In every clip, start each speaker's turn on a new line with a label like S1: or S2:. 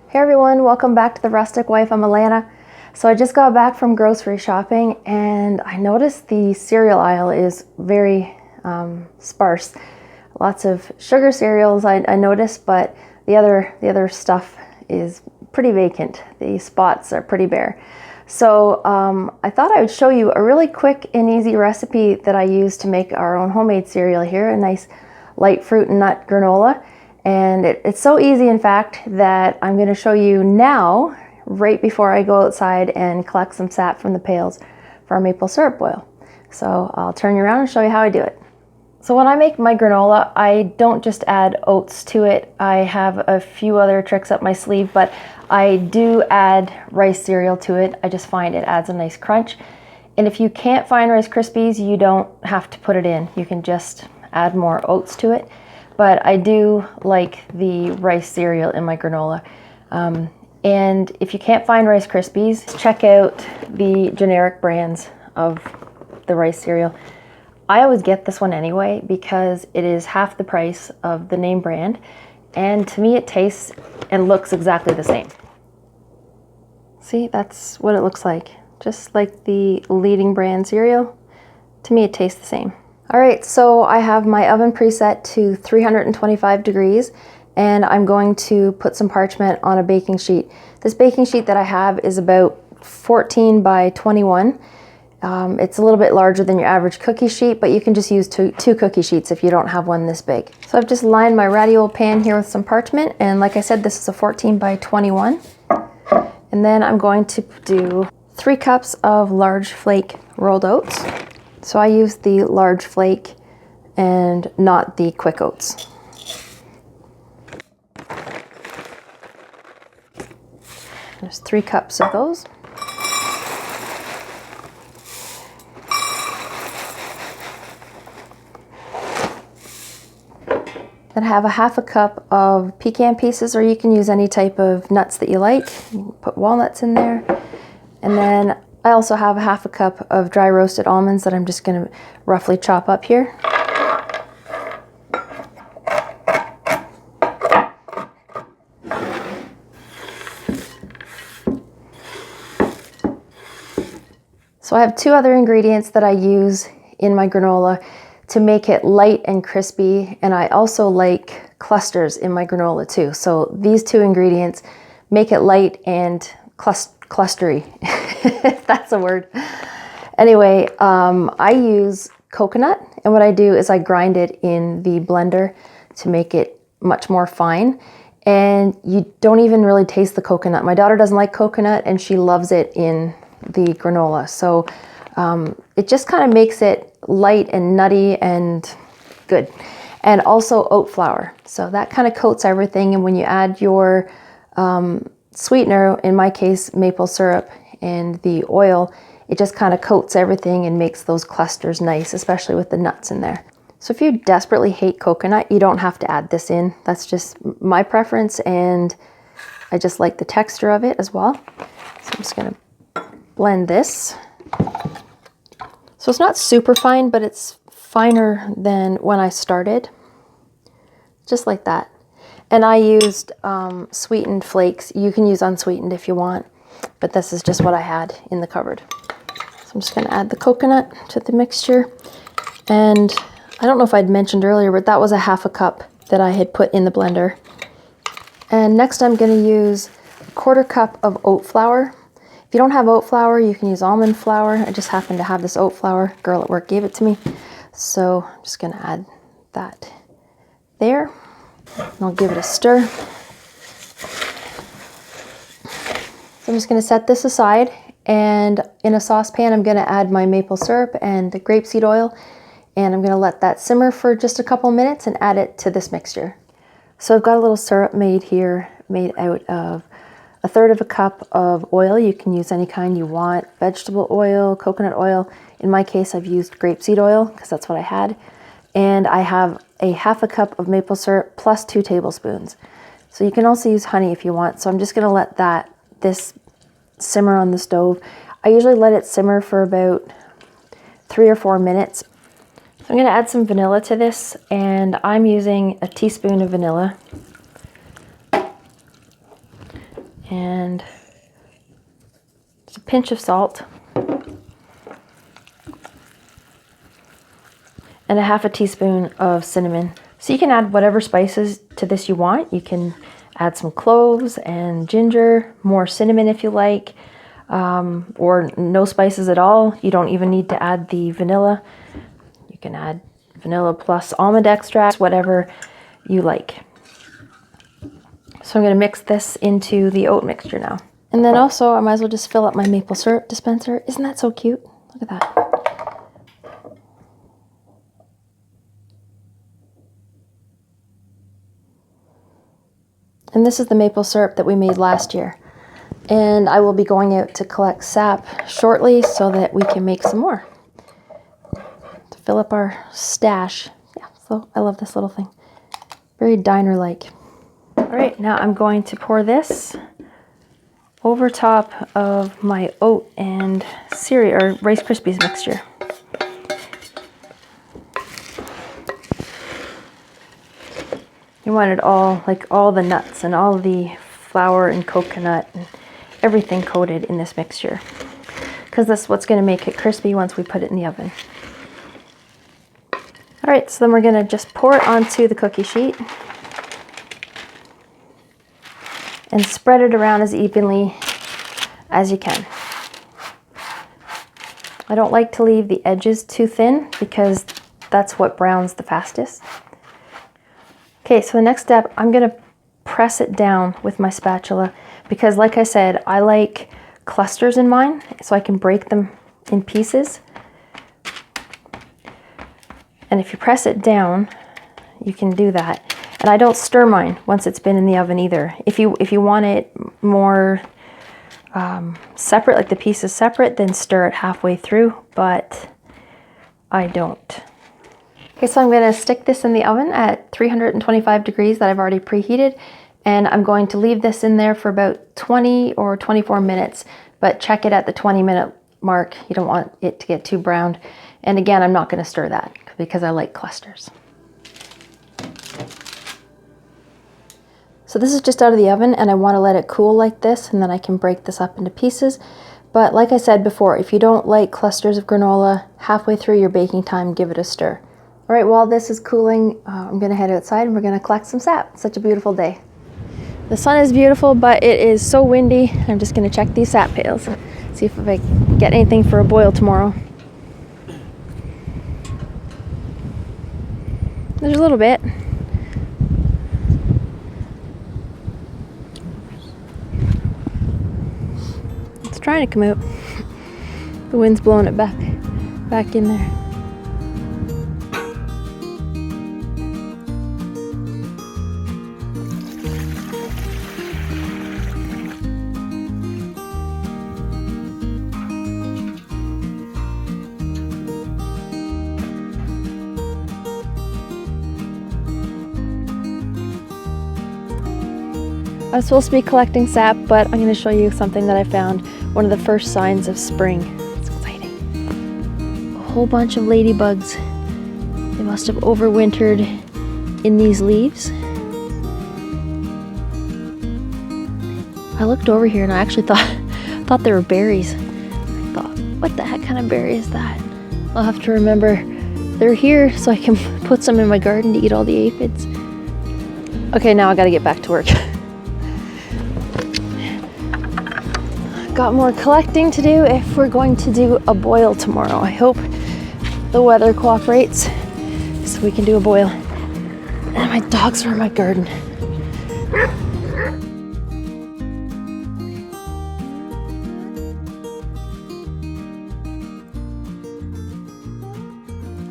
S1: Hey everyone, welcome back to The Rustic Wife. I'm Alana. So I just got back from grocery shopping and I noticed the cereal aisle is very sparse. Lots of sugar cereals I noticed, but the other stuff is pretty vacant. The spots are pretty bare. So I thought I would show you a really quick and easy recipe that I use to make our own homemade cereal here, a nice light fruit and nut granola. And it's so easy, in fact, that I'm going to show you now, right before I go outside and collect some sap from the pails for our maple syrup boil. So I'll turn you around and show you how I do it. So when I make my granola, I don't just add oats to it. I have a few other tricks up my sleeve, but I do add rice cereal to it. I just find it adds a nice crunch. And if you can't find Rice Krispies, you don't have to put it in. You can just add more oats to it. But I do like the rice cereal in my granola. And if you can't find Rice Krispies, check out the generic brands of the rice cereal. I always get this one anyway because it is half the price of the name brand. And to me, it tastes and looks exactly the same. See, that's what it looks like. Just like the leading brand cereal. To me, it tastes the same. All right, so I have my oven preset to 325 degrees and I'm going to put some parchment on a baking sheet. This baking sheet that I have is about 14 by 21. It's a little bit larger than your average cookie sheet, but you can just use two cookie sheets if you don't have one this big. So I've just lined my ratty old pan here with some parchment, and like I said, this is a 14 by 21. And then I'm going to do 3 cups of large flake rolled oats. So I use the large flake and not the quick oats. There's 3 cups of those. Then I have a half a cup of pecan pieces, or you can use any type of nuts that you like. You can put walnuts in there. And then I also have a half a cup of dry roasted almonds that I'm just going to roughly chop up here. So I have 2 other ingredients that I use in my granola to make it light and crispy, and I also like clusters in my granola too. So these 2 ingredients make it light and clustery, if that's a word. Anyway, I use coconut, and what I do is I grind it in the blender to make it much more fine, and you don't even really taste the coconut. My daughter doesn't like coconut and she loves it in the granola, so it just kind of makes it light and nutty and good. And also oat flour, so that kind of coats everything, and when you add your sweetener, in my case maple syrup, and the oil, it just kind of coats everything and makes those clusters nice, especially with the nuts in there. So if you desperately hate coconut, you don't have to add this in. That's just my preference, and I just like the texture of it as well. So I'm just gonna blend this. So it's not super fine, but it's finer than when I started, just like that. And I used sweetened flakes. You can use unsweetened if you want, but this is just what I had in the cupboard. So I'm just going to add the coconut to the mixture. And I don't know if I'd mentioned earlier, but that was a half a cup that I had put in the blender. And next I'm going to use a 1/4 cup of oat flour. If you don't have oat flour, you can use almond flour. I just happen to have this oat flour. Girl at work gave it to me. So I'm just going to add that there. And I'll give it a stir. So I'm just going to set this aside, and in a saucepan I'm going to add my maple syrup and the grapeseed oil, and I'm going to let that simmer for just a couple minutes and add it to this mixture. So I've got a little syrup made here, made out of 1/3 cup of oil. You can use any kind you want, vegetable oil, coconut oil. In my case, I've used grapeseed oil because that's what I had. And I have a half a cup of maple syrup plus 2 tablespoons. So you can also use honey if you want. So I'm just going to let this simmer on the stove. I usually let it simmer for about 3 or 4 minutes. So I'm going to add some vanilla to this, and I'm using a teaspoon of vanilla. and just a pinch of salt, and a half a teaspoon of cinnamon. So you can add whatever spices to this you want. You can add some cloves and ginger, more cinnamon if you like, or no spices at all. You don't even need to add the vanilla. You can add vanilla plus almond extract, whatever you like. So I'm going to mix this into the oat mixture now. And then also I might as well just fill up my maple syrup dispenser. Isn't that so cute? Look at that. And this is the maple syrup that we made last year. And I will be going out to collect sap shortly so that we can make some more to fill up our stash. Yeah, so I love this little thing. Very diner-like. All right, now I'm going to pour this over top of my oat and cereal or Rice Krispies mixture. You want it all, like all the nuts and all the flour and coconut and everything coated in this mixture, because that's what's going to make it crispy once we put it in the oven. All right, so then we're going to just pour it onto the cookie sheet and spread it around as evenly as you can. I don't like to leave the edges too thin because that's what browns the fastest. Okay, so the next step, I'm going to press it down with my spatula because, like I said, I like clusters in mine so I can break them in pieces. And if you press it down, you can do that. And I don't stir mine once it's been in the oven either. If you want it more separate, like the pieces separate, then stir it halfway through, but I don't. Okay, so I'm going to stick this in the oven at 325 degrees that I've already preheated, and I'm going to leave this in there for about 20 or 24 minutes, but check it at the 20-minute mark. You don't want it to get too browned. And again, I'm not going to stir that because I like clusters. So this is just out of the oven, and I want to let it cool like this, and then I can break this up into pieces. But like I said before, if you don't like clusters of granola, halfway through your baking time, give it a stir. All right, while this is cooling, I'm gonna head outside and we're gonna collect some sap. It's such a beautiful day. The sun is beautiful, but it is so windy. I'm just gonna check these sap pails, see if I get anything for a boil tomorrow. There's a little bit. It's trying to come out. The wind's blowing it back in there. I was supposed to be collecting sap, but I'm going to show you something that I found. One of the first signs of spring. It's exciting. A whole bunch of ladybugs. They must have overwintered in these leaves. I looked over here and I actually thought they were berries. I thought, what the heck kind of berry is that? I'll have to remember they're here so I can put some in my garden to eat all the aphids. Okay, now I got to get back to work. Got more collecting to do if we're going to do a boil tomorrow. I hope the weather cooperates so we can do a boil. And my dogs are in my garden.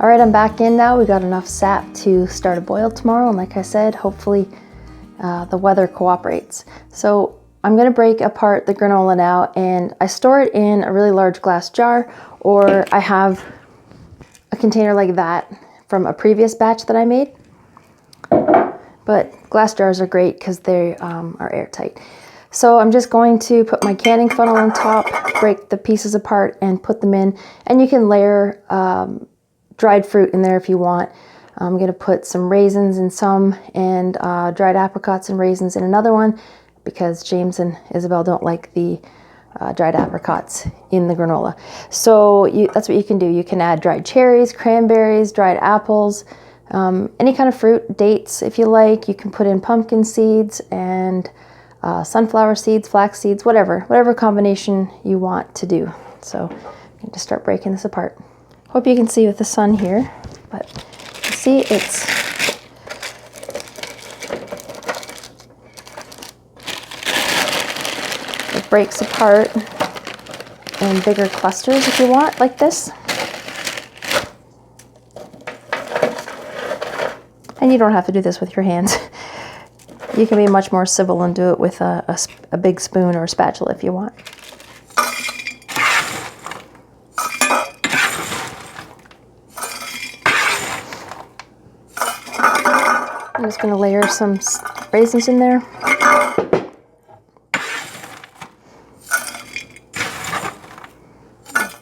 S1: All right, I'm back in now. We got enough sap to start a boil tomorrow. And like I said, hopefully the weather cooperates. So I'm going to break apart the granola now, and I store it in a really large glass jar, or I have a container like that from a previous batch that I made. But glass jars are great because they are airtight. So I'm just going to put my canning funnel on top, break the pieces apart and put them in, and you can layer dried fruit in there if you want. I'm going to put some raisins in some, and dried apricots and raisins in another one. because James and Isabel don't like the dried apricots in the granola. So that's what you can do. You can add dried cherries, cranberries, dried apples, any kind of fruit, dates if you like. You can put in pumpkin seeds and sunflower seeds, flax seeds, whatever combination you want to do. So you can just start breaking this apart. Hope you can see with the sun here, but you see it breaks apart in bigger clusters if you want, like this. And you don't have to do this with your hands. You can be much more civil and do it with a big spoon or a spatula if you want. I'm just going to layer some raisins in there.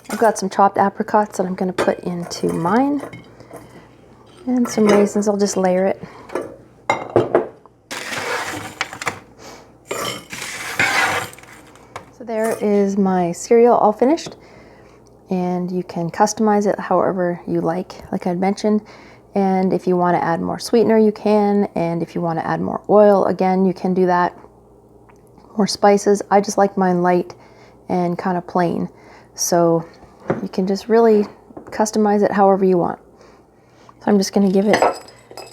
S1: I've got some chopped apricots that I'm going to put into mine. And some raisins, I'll just layer it. So there is my cereal all finished. And you can customize it however you like I'd mentioned. And if you want to add more sweetener, you can. And if you want to add more oil, again, you can do that. More spices. I just like mine light and kind of plain. So you can just really customize it however you want. So I'm just going to give it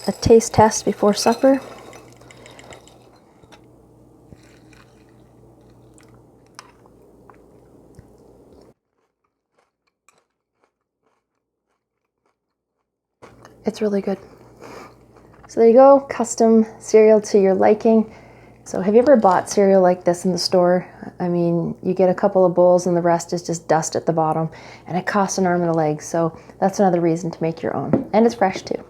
S1: a taste test before supper. It's really good. So there you go, custom cereal to your liking. So have you ever bought cereal like this in the store? I mean, you get a couple of bowls and the rest is just dust at the bottom, and it costs an arm and a leg. So that's another reason to make your own. And it's fresh too.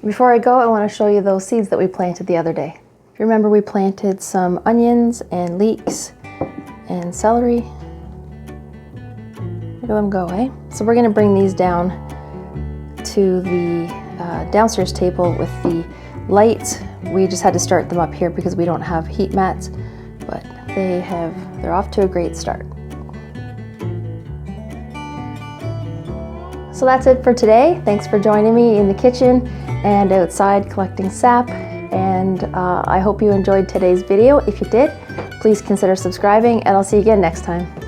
S1: Before I go, I want to show you those seeds that we planted the other day. If you remember, we planted some onions and leeks and celery. Look at them go, eh? So we're going to bring these down to the downstairs table with the lights. We just had to start them up here because we don't have heat mats, but they're off to a great start. So that's it for today. Thanks for joining me in the kitchen and outside collecting sap, and I hope you enjoyed today's video. If you did, please consider subscribing, and I'll see you again next time.